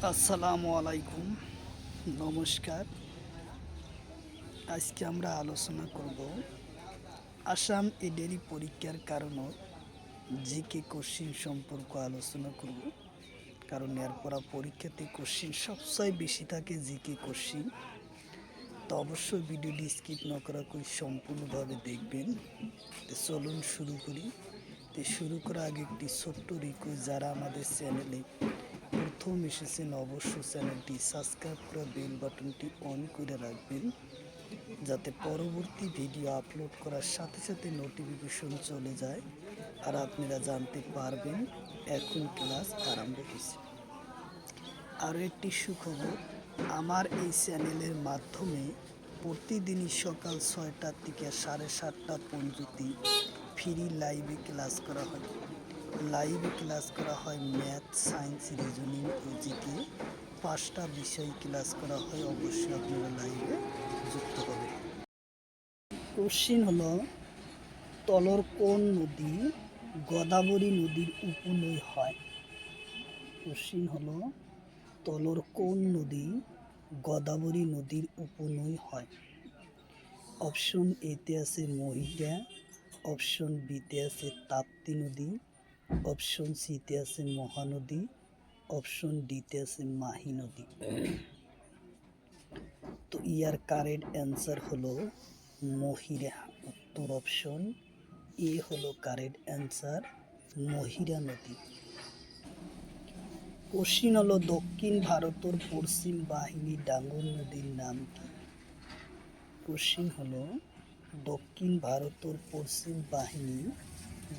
আসসালামু আলাইকুম, নমস্কার। আজকে আমরা আলোচনা করব আসাম এডেরি পরীক্ষার কারণে জিকে কোশ্চিন সম্পর্ক আলোচনা করব। কারণ এরপর পরীক্ষাতে কোশ্চিন সবচেয়ে বেশি থাকে জিকে কোশ্চিন। তো অবশ্যই ভিডিওটি স্কিপ না করা করে সম্পূর্ণভাবে দেখবেন। তো চলুন শুরু করি। তো শুরু করার আগে একটি ছোট্ট রিকোয়েস্ট, যারা আমাদের চ্যানেলে প্রথম এসেছেন অবশ্যই চ্যানেলটি সাবস্ক্রাইব করে বেল বাটনটি অন করে রাখবেন, যাতে পরবর্তী ভিডিও আপলোড করার সাথে সাথে নোটিফিকেশন চলে যায় আর আপনারা জানতে পারবেন এখন ক্লাস আরম্ভ হয়েছে। আরও একটি সুখবর, আমার এই চ্যানেলের মাধ্যমে প্রতিদিনই সকাল 6টা থেকে 7:30 পর্যন্ত ফ্রি লাইভে ক্লাস করা হয়। লাইভে ক্লাস করা হয় ম্যাথ, সায়েন্স, রিজনিং ও জিকে 5টা বিষয় ক্লাস করা হয়। অবশ্যই আপনারা লাইভে যুক্ত হবেন। কোশ্চিন হলো, তলর কোন নদী গোদাবরী নদীর উপনৈ হয়? কোশ্চিন হলো, তলর কোন নদী গোদাবরী নদীর উপনৈ হয়? অপশন এতে আছে মহিলা, অপশন বিতে আছে তাপ্তি নদী, অপশন সিতে আছে মহানদী, অপশন ডিতে আছে মাহি নদী। তো ইয়ার কারেক্ট অ্যান্সার হলো মহিরা। উত্তর অপশন এ হলো কারেক্ট অ্যান্সার, মহিরা নদী। কোশ্চিন হলো, দক্ষিণ ভারতের পশ্চিম বাহিনী ডাঙ্গর নদীর নাম কি? কোশ্চিন হলো, দক্ষিণ ভারতের পশ্চিম বাহিনী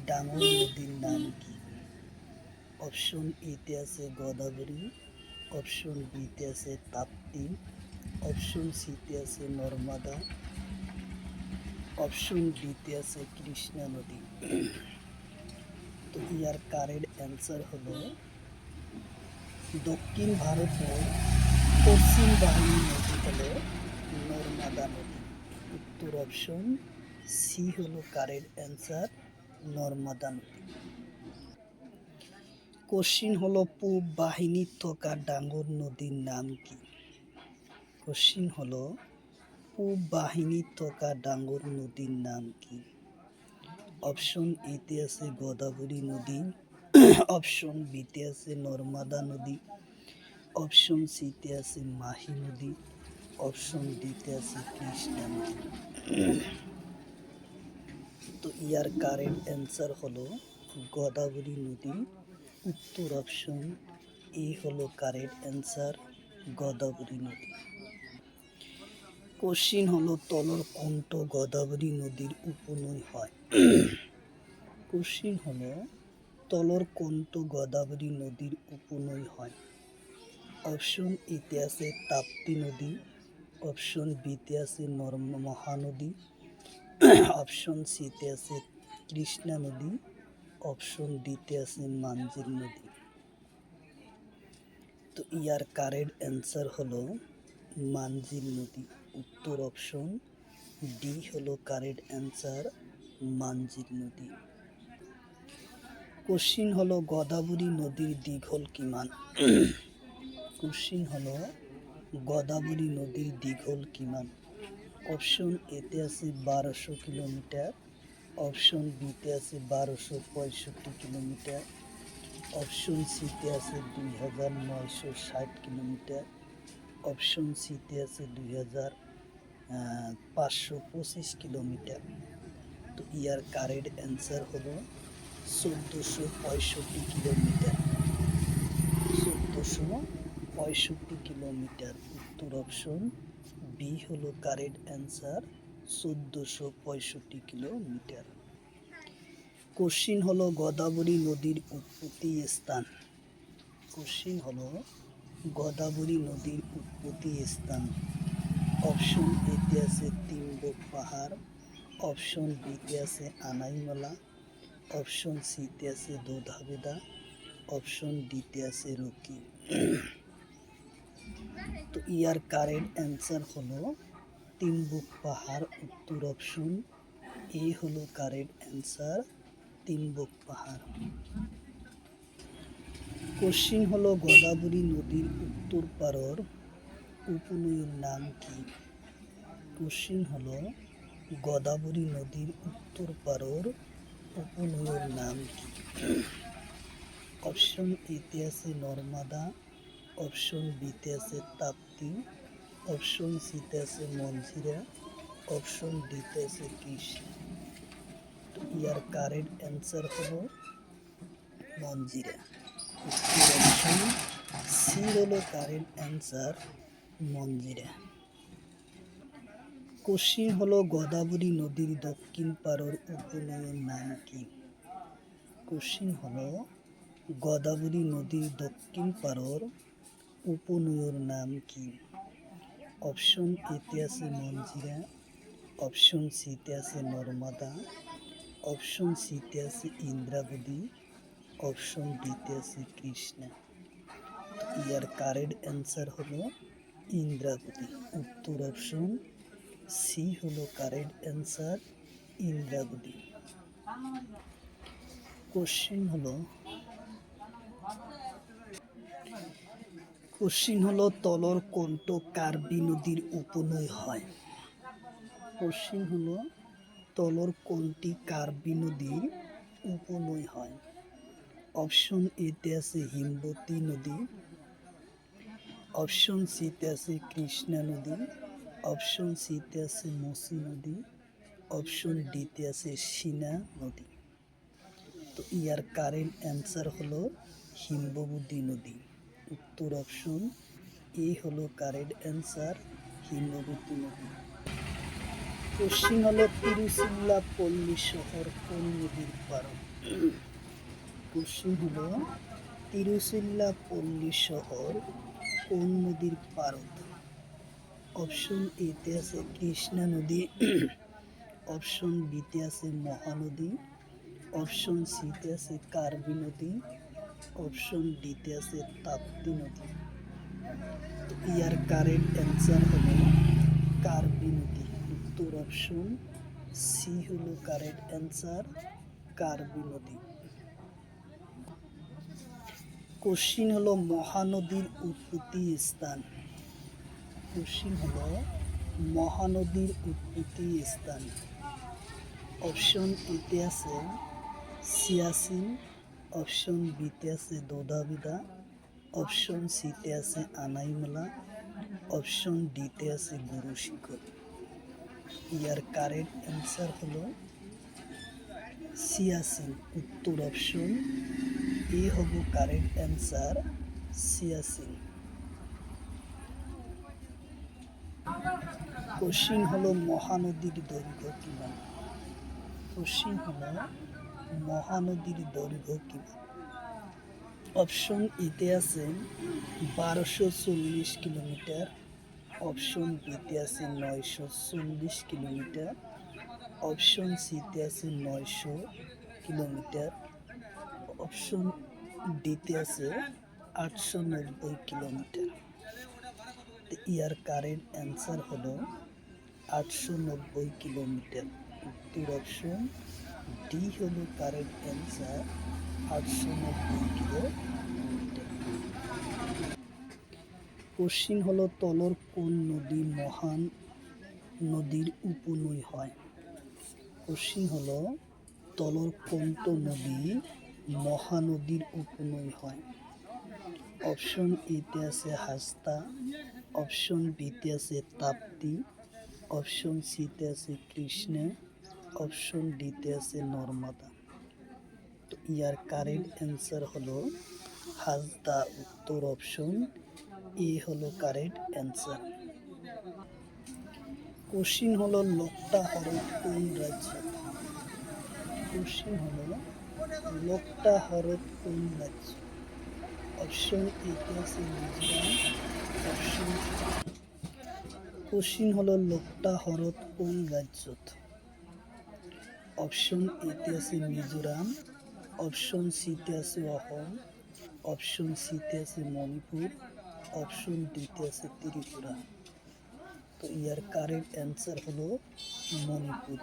ডাঙ্গর নদীর নাম কি? অপশন এতে আছে গোদাবরী, অপশন বিতে আছে তাপ্তি, অপশন সিতে আছে নর্মদা, অপশন ডিতে আছে কৃষ্ণা নদী। তো ইয়ার কারেক্ট অ্যান্সার হলো দক্ষিণ ভারতের পশ্চিম বাহিনী নদী হলো নর্মদা নদী। উত্তর অপশন সি হলো কারেক্ট অ্যান্সার, নর্মদা নদী। কোশ্চিন হলো, পূব বাহিনী থকা ডাঙ্গর নদীর নাম কি? কোশ্চিন হলো, পূব বাহিনী থকা ডাঙ্গর নদীর নাম কি? অপশন এতে আছে গোদাবরী নদী, অপশন বিতে আছে নর্মদা নদী, অপশন সিতে আছে মাহি নদী, অপশন ডিতে আছে কৃষ্ণা নদী। তো ইয়ার কারেক্ট অ্যান্সার হলো গোদাবরী নদী। উত্তর অপশন এ হলো কারেক্ট অ্যান্সার, গোদাবরী নদী। কোশ্চিন হলো, তলর কোনটো গোদাবরী নদীর উপনৈ হয়? কোশ্চিন হলো, তলর কোনটো গোদাবরী নদীর উপনৈ হয়? অপশন এতে আছে তাপ্তি নদী, অপশন বিতে আছে মহানদী, অপশন সিতে আছে কৃষ্ণা নদী, অপশন ডিতে আছে মাঞ্জিল নদী। তো ইয়ার কারেক্ট অ্যান্সার হলো মাঞ্জিল নদী। উত্তর অপশন ডি হলো কারেক্ট অ্যান্সার, মাঞ্জিল নদী। কোশ্চিন হলো, গোদাবরী নদীর দীঘল কিমান? কোশ্চিন হলো, গোদাবরী নদীর দীঘল কিমান? অপশন এতে আছে 1200 কিলোমিটার, অপশন বিতে আছে 1265 কিলোমিটার, অপশন সিতে আছে 2960 কিলোমিটার, অপশন সিতে আছে 2525 কিলোমিটার। তো ইয়ার কারেক্ট অ্যান্সার হলো 1465 কিলোমিটার। 1465 কিলোমিটার। উত্তর অপশন বি হলো কারেক্ট অ্যান্সার, 1465 কিলোমিটার। কোশ্চিন হলো, গোদাবরী নদীর উৎপত্তি স্থান। কোশ্চিন হলো, গোদাবরী নদীর উৎপত্তি স্থান। অপশন এতে আছে তিম্বক পাহাড়, অপশন বিতে আছে আনাইমালা, অপশন সিতে আছে দোধাবেদা, অপশন ডিতে আছে রকি। তো ইয়ার কারেক্ট অ্যান্সার হলো তিম্বুক পাহাড়। উত্তর অপশন এ হলো কারেক্ট অ্যান্সার, তিম্বুক পাহাড়। কোশ্চিন হলো গোদাবরী নদীর উত্তর পাড়র উপনদীর নাম কি? কোশ্চিন হলো গোদাবরী নদীর উত্তর পাড়র উপনদীর নাম কি? অপশন এতে আছে নর্মদা, অপশন বিতে আছে তাপ্তি, অপশন সিতে আছে মঞ্জিরা, অপশন ডিতে আছে কৃষ্ণা। ইয়ার কারেক্ট অ্যান্সার হলো মঞ্জিরা। উত্তর অপশন সি হলো কারেক্ট অ্যান্সার, মঞ্জিরা। কোশ্চিন হলো গোদাবরী নদীর দক্ষিণ পাড়র উপনদীর নাম কি? কোশ্চিন হলো গোদাবরী নদীর দক্ষিণ পাড়র উপনদীর নাম কি? অপশন এতে আছে মঞ্জিরা, অপশন সিতে আছে নর্মদা, অপশন সিতে আছে ইন্দ্রাবতী, অপশন ডিতে আছে কৃষ্ণা। ইয়ার কারেক্ট অ্যান্সার হলো ইন্দ্রাবতী। উত্তর অপশন সি হলো কারেক্ট অ্যান্সার, ইন্দ্রাবতী। কোশ্চিন হলো তলর কণ্ঠ কার্বি নদীর উপনদী হয়? কোশ্চিন হলো তলর কোনটি কার্বি নদীর উপনদী হয়? অপশন এতে আছে হিমবতী নদী, অপশন সিতে আছে কৃষ্ণা নদী, অপশন সিতে আছে মসি নদী, অপশন ডিতে আছে সিনা নদী। তো ইয়ার কারেন্ট অ্যান্সার হলো হিমবতী নদী। উত্তর অপশন এ হলো কারেন্ট অ্যান্সার, হিমবতী নদী। কোশ্চিন হলো তিরুচিরাপল্লী শহর কোন নদীর পাড়? কোশ্চিন হলো তিরুচিরাপল্লী শহর কোন নদীর পাড়ত? অপশন এতে আছে কৃষ্ণা নদী, অপশন বিতে আছে মহানদী, অপশন সিতে আছে কার্বি নদী, অপশন ডিতে আছে তাপ্তি নদী। ইয়ার কারেক্ট অ্যান্সার হলো কার্বি নদী। উত্তর অপশন সি হলো কারেক্ট অ্যান্সার, কার্বি নদী। কোশ্চিন হলো মহানদীর উৎপত্তি স্থান। কোশ্চিন হলো মহানদীর উৎপত্তি স্থান। অপশন এতে আছে সিয়াচিন, অপশন বিতে আছে দোদাবিদা, অপশন সিতে আছে আনাইমালা, অপশন ডিতে আছে গুরু শিখর। ইয়ার কারেক্ট অ্যান্সার হলো সিয়াচিন। উত্তর অপশন এ হবো কারেক্ট অ্যান্সার, সিয়াচিন। কোশ্চিন হলো মহানদীর দৈর্ঘ্য কিমান? কোশ্চিন হলো মহানদীর দৈর্ঘ্য কিমান? অপশন এতে আছে 1240 কিলোমিটার, অপশন বিতে আছে 940 কিলোমিটার, অপশন সিতে আছে 900 কিলোমিটার, অপশন ডিতে আছে 890 কিলোমিটার। ইয়ার কারেন্ট অ্যান্সার হলো 890 কিলোমিটার। উত্তর অপশন ডি হলো কারেন্ট অ্যান্সার, 890 কিলোমিটার। কোশ্চিন হলো তলর কোন নদী মহান নদীর উপনদী হয়? কোশ্চিন হলো তলর কোনটো নদী মহানদীর উপনদী হয়? অপশন এতে আছে হাস্তা, অপশন বিতে আছে তাপ্তি, অপশন সিতে আছে কৃষ্ণা, অপশন ডিতে আছে নর্মদা। তো ইয়ার কারেক্ট অ্যান্সার হলো হাসদা। উত্তর অপশন এ হলো কারেক্ট অ্যান্সার। কোশ্চিন হলো লোকটা হ্রদ কোন রাজ্য? কোশ্চিন হলো লোকটা হ্রদ কোন রাজ্য? অপশন এতে আছে মিজোরাম, অপশন কোশ্চিন হলো লোকটা হ্রদ কোন রাজ্যত? অপশন এতে আছে মিজোরাম, অপশন সিতে আছে অসম, অপশন সিতে আছে মণিপুর, অপশন ডিতে আছে ত্রিপুরা। তো ইয়ার কারেক্ট অ্যান্সার হলো মণিপুর।